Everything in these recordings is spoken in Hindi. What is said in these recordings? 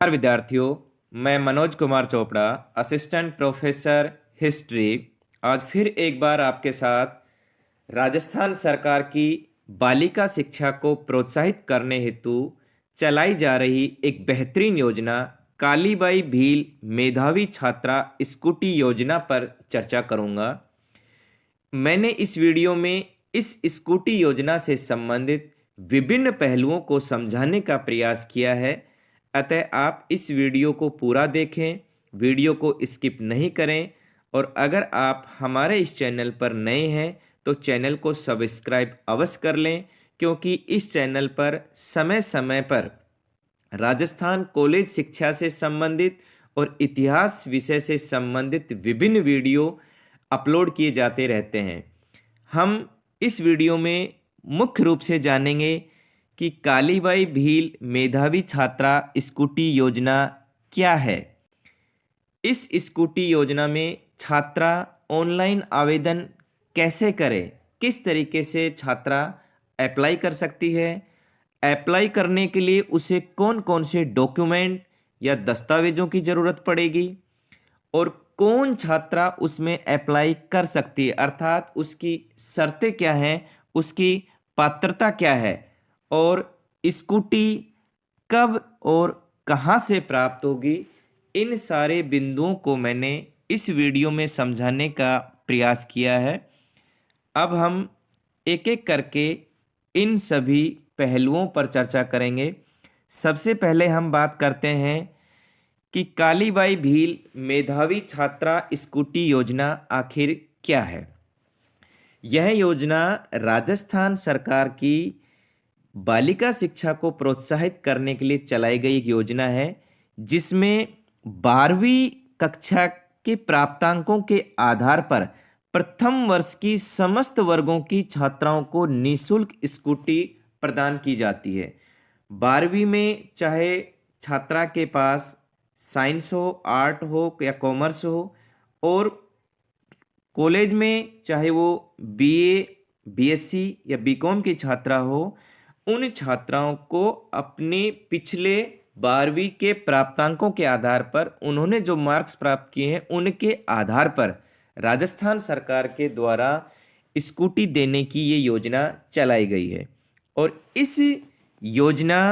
नमस्कार विद्यार्थियों, मैं Manoj Kumar Chopra, assistant professor history, आज फिर एक बार आपके साथ राजस्थान सरकार की बालिका शिक्षा को प्रोत्साहित करने हेतु चलाई जा रही एक बेहतरीन योजना कालीबाई भील मेधावी छात्रा स्कूटी योजना पर चर्चा करूंगा। मैंने इस वीडियो में इस स्कूटी योजना से संबंधित विभिन्न पहलुओं को समझाने का प्रयास किया है, अतः आप इस वीडियो को पूरा देखें, वीडियो को स्किप नहीं करें। और अगर आप हमारे इस चैनल पर नए हैं तो चैनल को सब्सक्राइब अवश्य कर लें, क्योंकि इस चैनल पर समय समय पर राजस्थान कॉलेज शिक्षा से संबंधित और इतिहास विषय से संबंधित विभिन्न वीडियो अपलोड किए जाते रहते हैं। हम इस वीडियो में मुख्य रूप से जानेंगे कि कालीबाई भील मेधावी छात्रा स्कूटी योजना क्या है। इस स्कूटी योजना में छात्रा ऑनलाइन आवेदन कैसे करे, किस तरीके से छात्रा अप्लाई कर सकती है, अप्लाई करने के लिए उसे कौन कौन से डॉक्यूमेंट या दस्तावेजों की ज़रूरत पड़ेगी और कौन छात्रा उसमें अप्लाई कर सकती है, अर्थात उसकी शर्तें क्या हैं, उसकी पात्रता क्या है और स्कूटी कब और कहाँ से प्राप्त होगी। इन सारे बिंदुओं को मैंने इस वीडियो में समझाने का प्रयास किया है। अब हम एक एक करके इन सभी पहलुओं पर चर्चा करेंगे। सबसे पहले हम बात करते हैं कि कालीबाई भील मेधावी छात्रा स्कूटी योजना आखिर क्या है। यह योजना राजस्थान सरकार की बालिका शिक्षा को प्रोत्साहित करने के लिए चलाई गई एक योजना है, जिसमें 12वीं कक्षा के प्राप्तांकों के आधार पर प्रथम वर्ष की समस्त वर्गों की छात्राओं को निःशुल्क स्कूटी प्रदान की जाती है। 12वीं में चाहे छात्रा के पास साइंस हो, आर्ट हो या कॉमर्स हो, और कॉलेज में चाहे वो बीए, बीएससी या बीकॉम की छात्रा हो, उन छात्राओं को अपने पिछले 12वीं के प्राप्तांकों के आधार पर उन्होंने जो मार्क्स प्राप्त किए हैं उनके आधार पर राजस्थान सरकार के द्वारा स्कूटी देने की ये योजना चलाई गई है। और इस योजना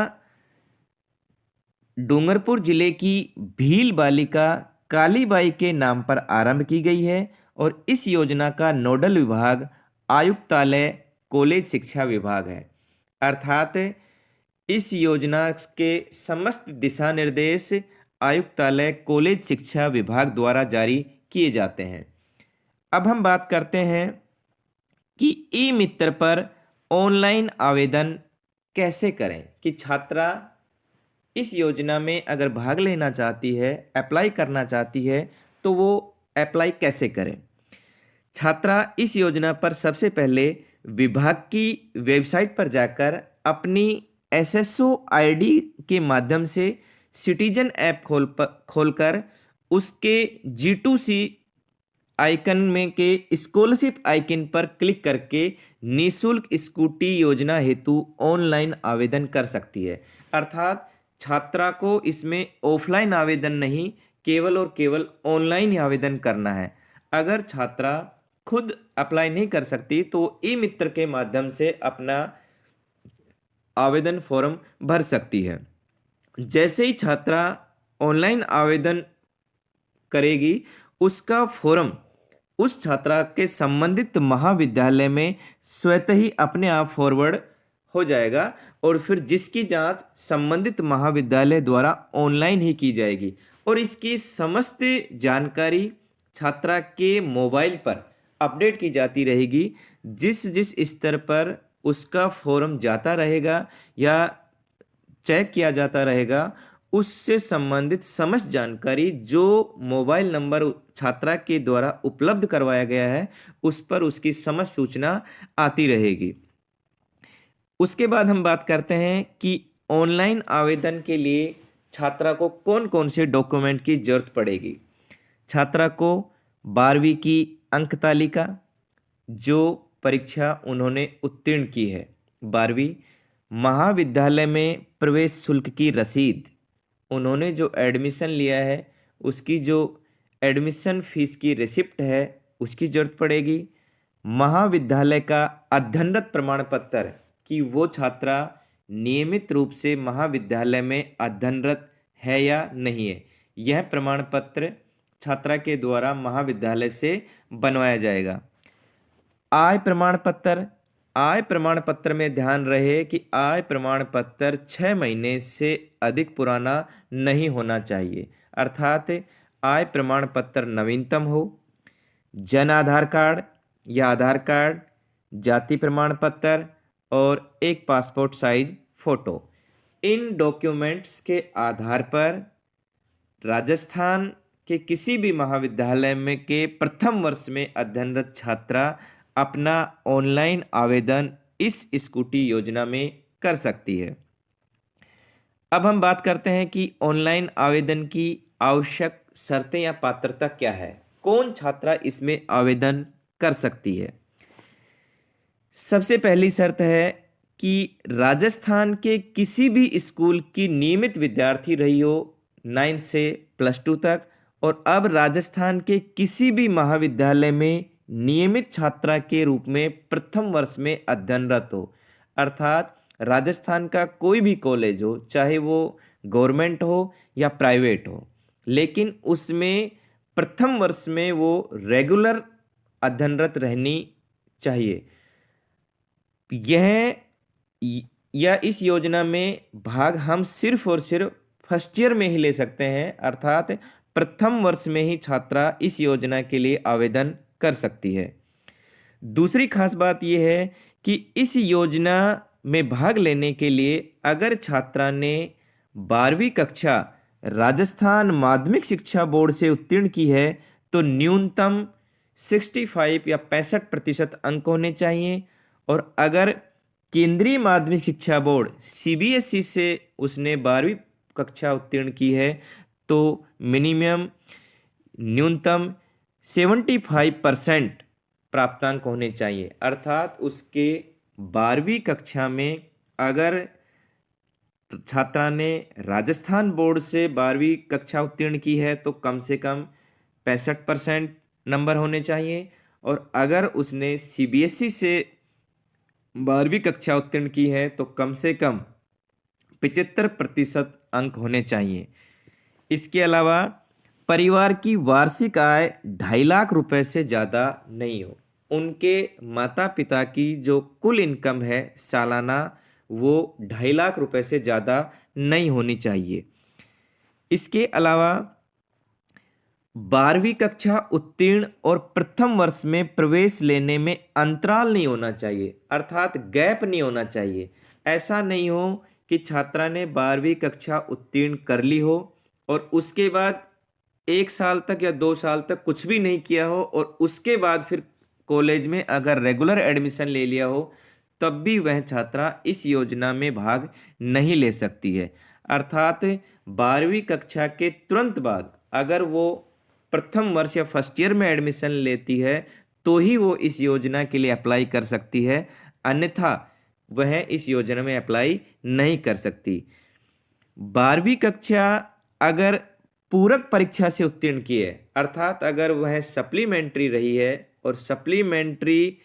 डूंगरपुर जिले की भील बालिका कालीबाई के नाम पर आरंभ की गई है और इस योजना का नोडल विभाग आयुक्तालय कॉलेज शिक्षा विभाग है। अर्थात इस योजना के समस्त दिशा निर्देश आयुक्तालय कॉलेज शिक्षा विभाग द्वारा जारी किए जाते हैं। अब हम बात करते हैं कि ई मित्र पर ऑनलाइन आवेदन कैसे करें, कि छात्रा इस योजना में अगर भाग लेना चाहती है, अप्लाई करना चाहती है, तो वो अप्लाई कैसे करें। छात्रा इस योजना पर सबसे पहले विभाग की वेबसाइट पर जाकर अपनी एसएसओ आईडी के माध्यम से सिटीजन ऐप खोलकर उसके G2C आइकन में के स्कॉलरशिप आइकन पर क्लिक करके निःशुल्क स्कूटी योजना हेतु ऑनलाइन आवेदन कर सकती है। अर्थात छात्रा को इसमें ऑफलाइन आवेदन नहीं, केवल और केवल ऑनलाइन ही आवेदन करना है। अगर छात्रा खुद अप्लाई नहीं कर सकती तो ई मित्र के माध्यम से अपना आवेदन फॉर्म भर सकती है। जैसे ही छात्रा ऑनलाइन आवेदन करेगी, उसका फॉर्म उस छात्रा के संबंधित महाविद्यालय में स्वतः ही अपने आप फॉरवर्ड हो जाएगा और फिर जिसकी जांच संबंधित महाविद्यालय द्वारा ऑनलाइन ही की जाएगी और इसकी समस्त जानकारी छात्रा के मोबाइल पर अपडेट की जाती रहेगी। जिस जिस स्तर पर उसका फॉर्म जाता रहेगा या चेक किया जाता रहेगा, उससे संबंधित समस्त जानकारी जो मोबाइल नंबर छात्रा के द्वारा उपलब्ध करवाया गया है उस पर उसकी समस्त सूचना आती रहेगी। उसके बाद हम बात करते हैं कि ऑनलाइन आवेदन के लिए छात्रा को कौन कौन से डॉक्यूमेंट की जरूरत पड़ेगी। छात्रा को 12वीं की अंक तालिका, जो परीक्षा उन्होंने उत्तीर्ण की है 12वीं, महाविद्यालय में प्रवेश शुल्क की रसीद उन्होंने जो एडमिशन लिया है उसकी जो एडमिशन फीस की रिसिप्ट है उसकी ज़रूरत पड़ेगी। महाविद्यालय का अध्ययनरत प्रमाण पत्र कि वो छात्रा नियमित रूप से महाविद्यालय में अध्ययनरत है या नहीं है, यह प्रमाण पत्र छात्रा के द्वारा महाविद्यालय से बनवाया जाएगा। आय प्रमाण पत्र, आय प्रमाण पत्र में ध्यान रहे कि आय प्रमाण पत्र 6 महीने से अधिक पुराना नहीं होना चाहिए, अर्थात आय प्रमाण पत्र नवीनतम हो। जन आधार कार्ड या आधार कार्ड, जाति प्रमाण पत्र और एक पासपोर्ट साइज फोटो, इन डॉक्यूमेंट्स के आधार पर राजस्थान के किसी भी महाविद्यालय में के प्रथम वर्ष में अध्ययनरत छात्रा अपना ऑनलाइन आवेदन इस स्कूटी योजना में कर सकती है। अब हम बात करते हैं कि ऑनलाइन आवेदन की आवश्यक शर्तें या पात्रता क्या है, कौन छात्रा इसमें आवेदन कर सकती है। सबसे पहली शर्त है कि राजस्थान के किसी भी स्कूल की नियमित विद्यार्थी रही हो 9 से +2 तक, और अब राजस्थान के किसी भी महाविद्यालय में नियमित छात्रा के रूप में प्रथम वर्ष में अध्ययनरत हो, अर्थात राजस्थान का कोई भी कॉलेज हो, चाहे वो गवर्नमेंट हो या प्राइवेट हो, लेकिन उसमें प्रथम वर्ष में वो रेगुलर अध्ययनरत रहनी चाहिए। यह या इस योजना में भाग हम सिर्फ और सिर्फ फर्स्ट ईयर में ही ले सकते हैं, अर्थात प्रथम वर्ष में ही छात्रा इस योजना के लिए आवेदन कर सकती है। दूसरी खास बात यह है कि इस योजना में भाग लेने के लिए अगर छात्रा ने 12वीं कक्षा राजस्थान माध्यमिक शिक्षा बोर्ड से उत्तीर्ण की है तो न्यूनतम 65 या 65% अंक होने चाहिए, और अगर केंद्रीय माध्यमिक शिक्षा बोर्ड CBSE से उसने 12वीं कक्षा उत्तीर्ण की है तो मिनिमम न्यूनतम 75% प्राप्तांक होने चाहिए, अर्थात उसके 12वीं कक्षा में अगर छात्रा ने राजस्थान बोर्ड से 12वीं कक्षा उत्तीर्ण की है तो कम से कम 65% नंबर होने चाहिए, और अगर उसने CBSE से 12वीं कक्षा उत्तीर्ण की है तो कम से कम 75% अंक होने चाहिए। इसके अलावा परिवार की वार्षिक आय 2.5 लाख रुपए से ज़्यादा नहीं हो, उनके माता पिता की जो कुल इनकम है सालाना वो 2.5 लाख रुपए से ज़्यादा नहीं होनी चाहिए। इसके अलावा 12वीं कक्षा उत्तीर्ण और प्रथम वर्ष में प्रवेश लेने में अंतराल नहीं होना चाहिए, अर्थात गैप नहीं होना चाहिए। ऐसा नहीं हो कि छात्रा ने 12वीं कक्षा उत्तीर्ण कर ली हो और उसके बाद 1 साल तक या 2 साल तक कुछ भी नहीं किया हो और उसके बाद फिर कॉलेज में अगर रेगुलर एडमिशन ले लिया हो तब भी वह छात्रा इस योजना में भाग नहीं ले सकती है। अर्थात 12वीं कक्षा के तुरंत बाद अगर वो प्रथम वर्ष या फर्स्ट ईयर में एडमिशन लेती है तो ही वो इस योजना के लिए अप्लाई कर सकती है, अन्यथा वह इस योजना में अप्लाई नहीं कर सकती। 12वीं कक्षा अगर पूरक परीक्षा से उत्तीर्ण की है, अर्थात अगर वह सप्लीमेंट्री रही है और सप्लीमेंट्री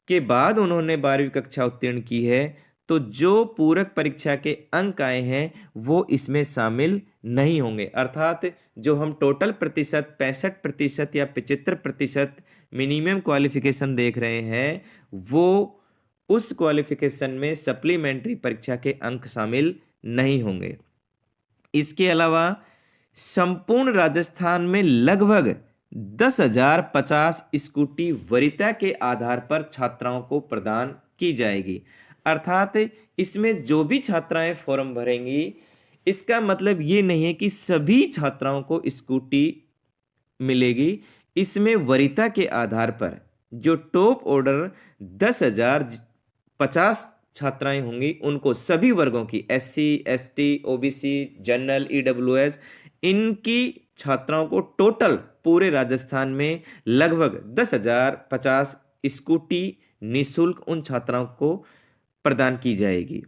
के बाद उन्होंने 12वीं कक्षा उत्तीर्ण की है तो जो पूरक परीक्षा के अंक आए हैं वो इसमें शामिल नहीं होंगे, अर्थात जो हम टोटल प्रतिशत 65% या 75% मिनिमम क्वालिफिकेशन देख रहे हैं वो उस क्वालिफिकेशन में सप्लीमेंट्री परीक्षा के अंक शामिल नहीं होंगे। इसके अलावा संपूर्ण राजस्थान में लगभग 10,050 स्कूटी वरीयता के आधार पर छात्राओं को प्रदान की जाएगी, अर्थात इसमें जो भी छात्राएं फॉर्म भरेंगी इसका मतलब ये नहीं है कि सभी छात्राओं को स्कूटी मिलेगी। इसमें वरीयता के आधार पर जो टॉप ऑर्डर 10,050 छात्राएं होंगी उनको सभी वर्गों की SC, ST, OBC, general, EWS इनकी छात्राओं को टोटल पूरे राजस्थान में लगभग 10,050 स्कूटी निःशुल्क उन छात्राओं को प्रदान की जाएगी।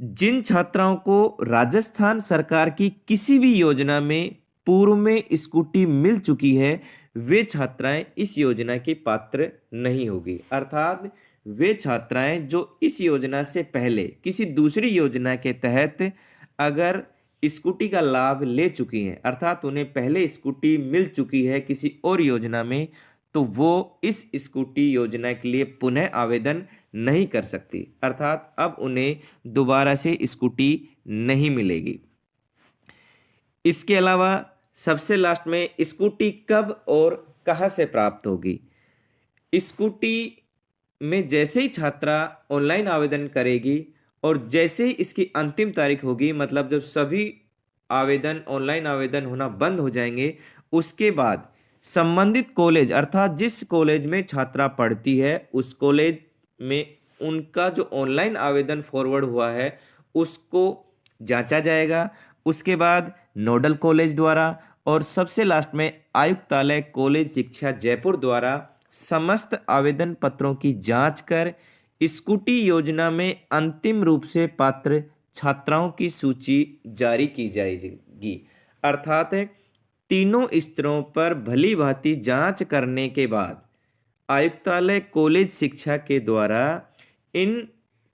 जिन छात्राओं को राजस्थान सरकार की किसी भी योजना में पूर्व में स्कूटी मिल चुकी है, वे छात्राएं इस योजना की पात्र नहीं होगी। अर्थात वे छात्राएं जो इस योजना से पहले किसी दूसरी योजना के तहत अगर स्कूटी का लाभ ले चुकी हैं, अर्थात उन्हें पहले स्कूटी मिल चुकी है किसी और योजना में, तो वो इस स्कूटी योजना के लिए पुनः आवेदन नहीं कर सकती। अर्थात अब उन्हें दोबारा से स्कूटी नहीं मिलेगी। इसके अलावा सबसे लास्ट में स्कूटी कब और कहाँ से प्राप्त होगी। स्कूटी में जैसे ही छात्रा ऑनलाइन आवेदन करेगी और जैसे ही इसकी अंतिम तारीख होगी, मतलब जब सभी आवेदन ऑनलाइन आवेदन होना बंद हो जाएंगे, उसके बाद संबंधित कॉलेज अर्थात जिस कॉलेज में छात्रा पढ़ती है उस कॉलेज में उनका जो ऑनलाइन आवेदन फॉरवर्ड हुआ है उसको जांचा जाएगा। उसके बाद नोडल कॉलेज द्वारा और सबसे लास्ट में आयुक्तालय कॉलेज शिक्षा जयपुर द्वारा समस्त आवेदन पत्रों की जांच कर स्कूटी योजना में अंतिम रूप से पात्र छात्राओं की सूची जारी की जाएगी। अर्थात तीनों स्तरों पर भली भांति जांच करने के बाद आयुक्तालय कॉलेज शिक्षा के द्वारा इन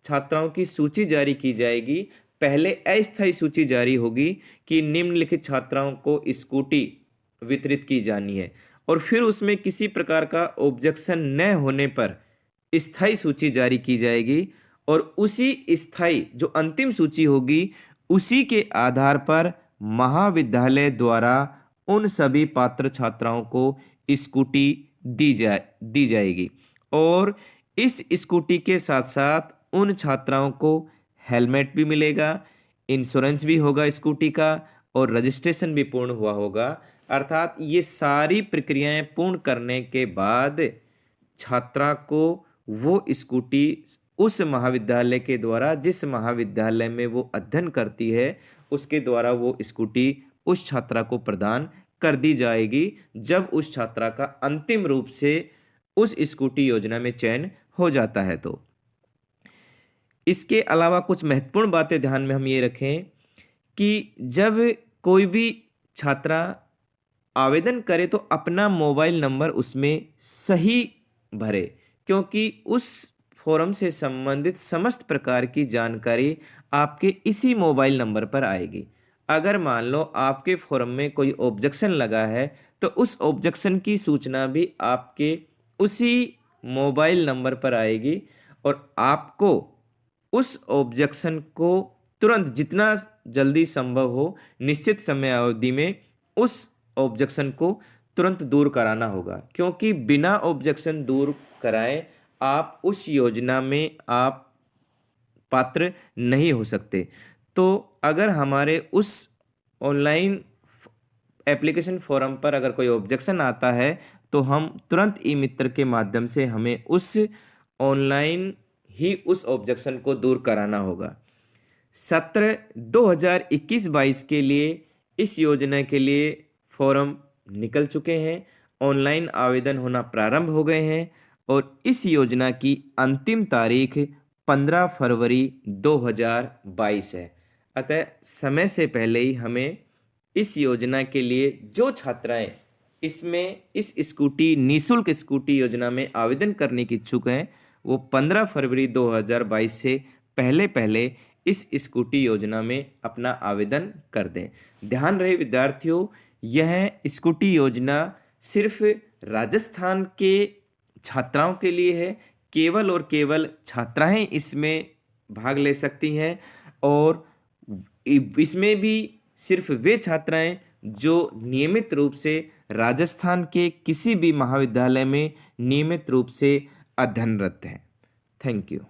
छात्राओं की सूची जारी की जाएगी। पहले अस्थायी सूची जारी होगी कि निम्नलिखित छात्राओं को स्कूटी वितरित की जानी है, और फिर उसमें किसी प्रकार का ऑब्जेक्शन न होने पर स्थायी सूची जारी की जाएगी, और उसी स्थायी जो अंतिम सूची होगी उसी के आधार पर महाविद्यालय द्वारा उन सभी पात्र छात्राओं को स्कूटी दी जाएगी। और इस स्कूटी के साथ साथ उन छात्राओं को हेलमेट भी मिलेगा, इंश्योरेंस भी होगा स्कूटी का, और रजिस्ट्रेशन भी पूर्ण हुआ होगा। अर्थात ये सारी प्रक्रियाएं पूर्ण करने के बाद छात्रा को वो स्कूटी उस महाविद्यालय के द्वारा, जिस महाविद्यालय में वो अध्ययन करती है, उसके द्वारा वो स्कूटी उस छात्रा को प्रदान कर दी जाएगी जब उस छात्रा का अंतिम रूप से उस स्कूटी योजना में चयन हो जाता है। तो इसके अलावा कुछ महत्वपूर्ण बातें ध्यान में हम ये रखें कि जब कोई भी छात्रा आवेदन करे तो अपना मोबाइल नंबर उसमें सही भरे, क्योंकि उस फॉर्म से संबंधित समस्त प्रकार की जानकारी आपके इसी मोबाइल नंबर पर आएगी। अगर मान लो आपके फॉर्म में कोई ऑब्जेक्शन लगा है तो उस ऑब्जेक्शन की सूचना भी आपके उसी मोबाइल नंबर पर आएगी, और आपको उस ऑब्जेक्शन को तुरंत जितना जल्दी संभव हो निश्चित समय अवधि में उस ऑब्जेक्शन को तुरंत दूर कराना होगा, क्योंकि बिना ऑब्जेक्शन दूर कराए आप उस योजना में आप पात्र नहीं हो सकते। तो अगर हमारे उस ऑनलाइन एप्लीकेशन फॉर्म पर अगर कोई ऑब्जेक्शन आता है तो हम तुरंत ई मित्र के माध्यम से हमें उस ऑनलाइन ही उस ऑब्जेक्शन को दूर कराना होगा। सत्र 2021-22 के लिए इस योजना के लिए फॉर्म निकल चुके हैं, ऑनलाइन आवेदन होना प्रारंभ हो गए हैं, और इस योजना की अंतिम तारीख 15 फरवरी 2022 है। अतः समय से पहले ही हमें इस योजना के लिए जो छात्राएं इसमें इस स्कूटी निःशुल्क स्कूटी योजना में आवेदन करने की इच्छुक हैं वो 15 फरवरी 2022 से पहले इस स्कूटी योजना में अपना आवेदन कर दें। ध्यान रहे विद्यार्थियों, यह स्कूटी योजना सिर्फ राजस्थान के छात्राओं के लिए है, केवल और केवल छात्राएं इसमें भाग ले सकती हैं, और इसमें भी सिर्फ वे छात्राएं जो नियमित रूप से राजस्थान के किसी भी महाविद्यालय में नियमित रूप से अध्ययनरत हैं। Thank you.